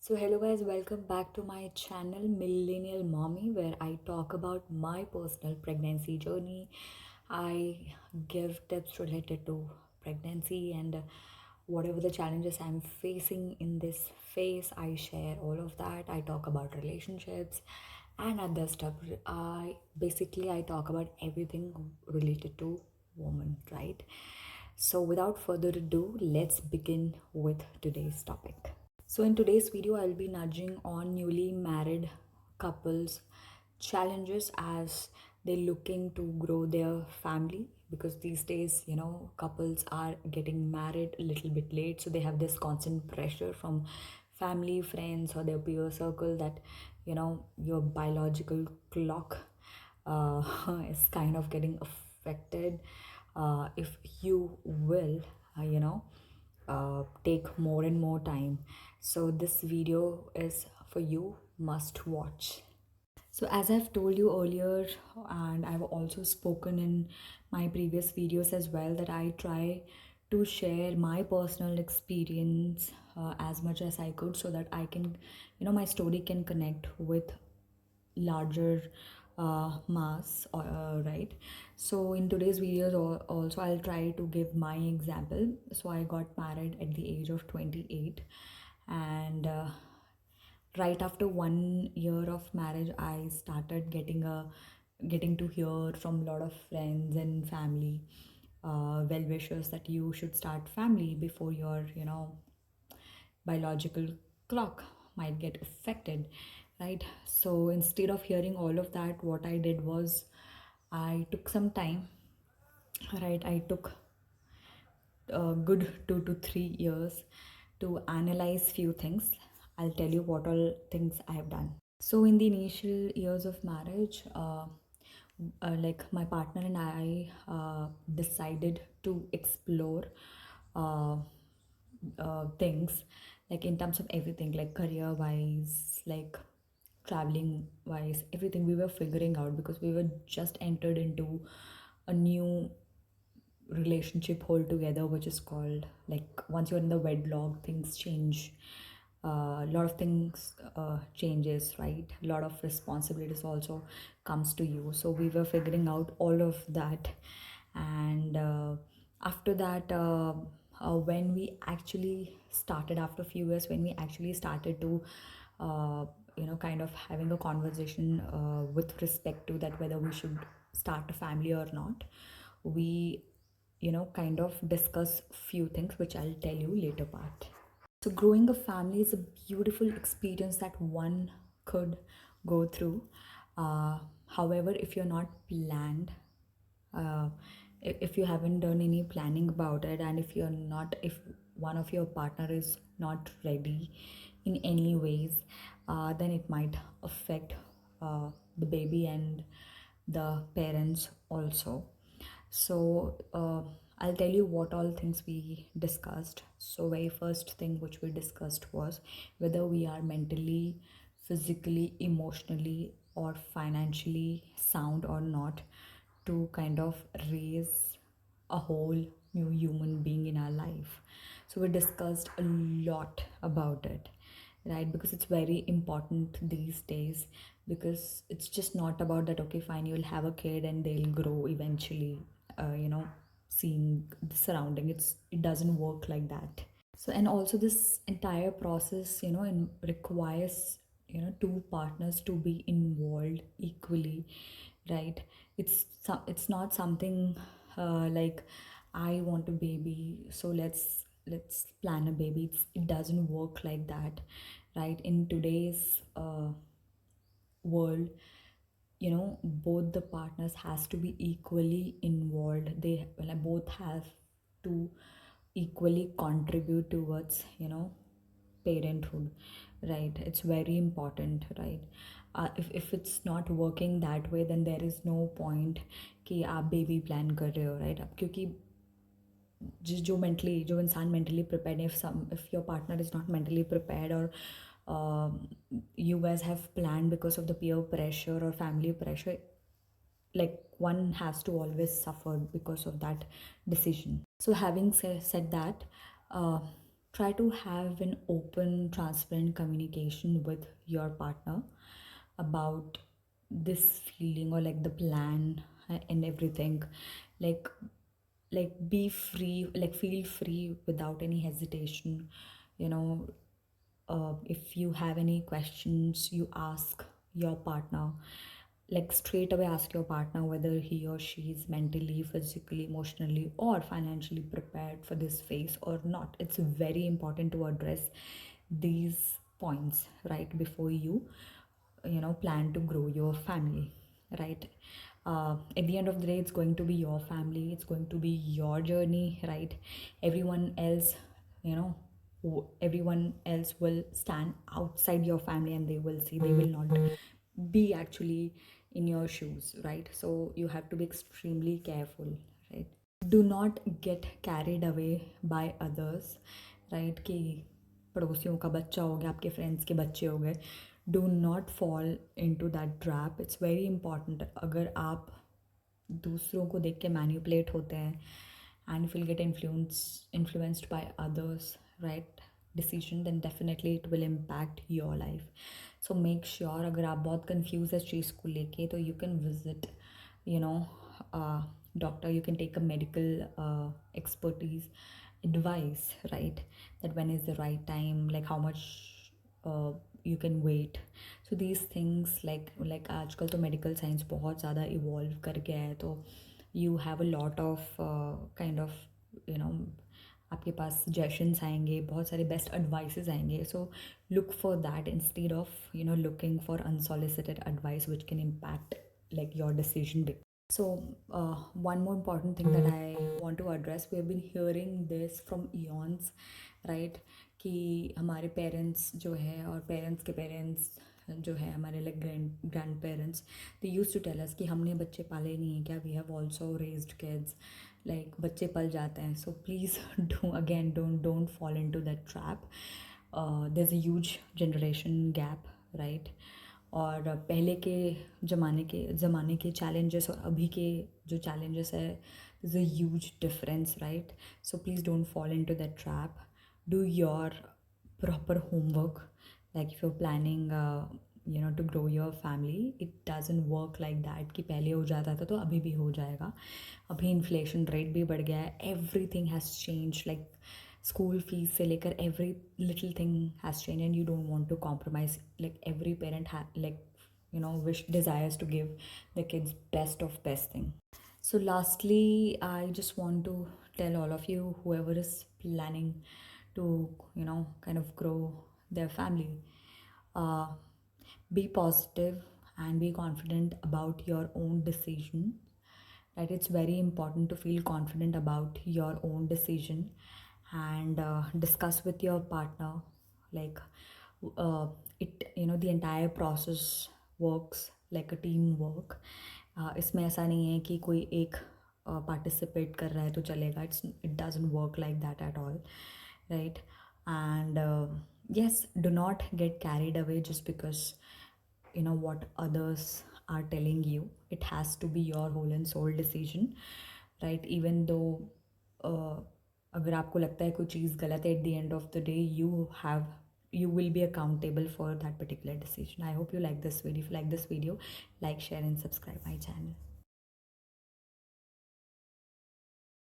Hello guys, welcome back to my channel Millennial Mommy, where I talk about my personal pregnancy journey. I give tips related to pregnancy and whatever the challenges I'm facing in this phase. I share all of that. I talk about relationships and other stuff. I talk about everything related to woman, right? So without further ado, let's begin with today's topic. So, in today's video, I'll be nudging on newly married couples' challenges as they're looking to grow their family, because these days, couples are getting married a little bit late, so they have this constant pressure from family, friends, or their peer circle that your biological clock uh, is kind of getting affected. If you will, take more and more time. So this video is for you, must watch. So as I've told you earlier, and I've also spoken in my previous videos as well, that I try to share my personal experience as much as I could, so that I can, my story can connect with larger mass, right? So in today's videos also I'll try to give my example. So I got married at the age of 28, and right after 1 year of marriage I started getting to hear from a lot of friends and family, well wishers, that you should start family before your biological clock might get affected, right? So instead of hearing all of that, what I did was I took some time, right? I took a good 2 to 3 years to analyze few things. I'll tell you what all things I have done. So in the initial years of marriage, like my partner and I decided to explore uh, things, like in terms of everything, like career wise, like traveling wise, everything we were figuring out, because we were just entered into a new relationship altogether, which is called, like, once you're in the wedlock, things change. A lot of things changes, right? A lot of responsibilities also comes to you, so we were figuring out all of that. And after that, when we actually started, after a few years, when we actually started to kind of having a conversation with respect to that, whether we should start a family or not, we kind of discuss few things which I'll tell you later part. So growing a family is a beautiful experience that one could go through. However, if you're not planned, uh, if you haven't done any planning about it, and if one of your partner is not ready in any ways, then it might affect the baby and the parents also. So I'll tell you what all things we discussed. So very first thing which we discussed was whether we are mentally, physically, emotionally, or financially sound or not to kind of raise a whole new human being in our life. So we discussed a lot about it, right? Because it's very important these days, because it's just not about that, okay, fine, you'll have a kid and they'll grow eventually, seeing the surrounding. It doesn't work like that. So, and also this entire process, requires, two partners to be involved equally, right? It's not something like, I want a baby, so let's plan a baby. It doesn't work like that, right? In today's world, both the partners has to be equally involved. They, well, both have to equally contribute towards, parenthood, right? It's very important, right? If it's not working that way, then there is no point कि आप baby plan कर रहे हो, right? अब क्योंकि जो इंसान mentally prepared, if your partner is not mentally prepared, or you guys have planned because of the peer pressure or family pressure, like, one has to always suffer because of that decision. So having said that, uh, try to have an open, transparent communication with your partner about this feeling or like the plan and everything. Like be free, like feel free without any hesitation. You know, if you have any questions, you ask your partner, like straight away ask your partner whether he or she is mentally, physically, emotionally, or financially prepared for this phase or not. It's very important to address these points right before you plan to grow your family, right? At the end of the day, it's going to be your family, it's going to be your journey, right? Everyone else, you know everyone else will stand outside your family and they will see, they will not be actually in your shoes, right? So you have to be extremely careful, right? Do not get carried away by others, right? कि पड़ोसियों का बच्चा हो गया, आपके friends के बच्चे हो गए. Do not fall into that trap. It's very important. अगर आप दूसरों को देख के मैनिपुलेट होते हैं and if you'll get influenced by others, right, decision, then definitely it will impact your life. So make sure, अगर आप बहुत confused है इस चीज़ को लेके, तो you can visit, you know, doctor, you can take a medical expertise advice, right, that when is the right time, like how much you can wait. So these things, like आजकल तो medical science बहुत ज़्यादा evolve कर गया है, तो you have a lot of kind of, you know, आपके पास suggestions आएंगे, बहुत सारे best advices आएंगे. So look for that instead of looking for unsolicited advice which can impact like your decision. So one more important thing that I want to address, we have been hearing this from eons, right, कि हमारे parents जो है और parents के parents जो है हमारे like grandparents, they use to tell us कि हमने बच्चे पाले नहीं हैं क्या, we have also raised kids, like बच्चे पल जाते हैं. So please don't fall into that trap. There is a huge generation gap, right? और पहले के ज़माने के चैलेंजेस और अभी के जो चैलेंजेस है, there's a huge difference, right? So please don't fall into that trap. Do your proper homework. Like if you're planning to grow your family, it doesn't work like that कि पहले हो जाता था तो अभी भी हो जाएगा. अभी इन्फ्लेशन रेट भी बढ़ गया है, everything has change, like school fees से लेकर every little thing has change and you don't want to compromise. Like every parent wish desires to give the kids best of best thing. So lastly, I just want to tell all of you, whoever is planning to kind of grow their family, uh, be positive and be confident about your own decision, right? It's very important to feel confident about your own decision and discuss with your partner, like uh, the entire process works like a team work. इसमें ऐसा नहीं है कि कोई एक participate कर रहा है तो चलेगा. It doesn't work like that at all, right? And yes, do not get carried away just because what others are telling you. It has to be your whole and soul decision, right? Even though अगर आपको लगता है कोई चीज़ गलत है, at the end of the day you will be accountable for that particular decision. I hope you like this video. If you like this video, like, share and subscribe my channel.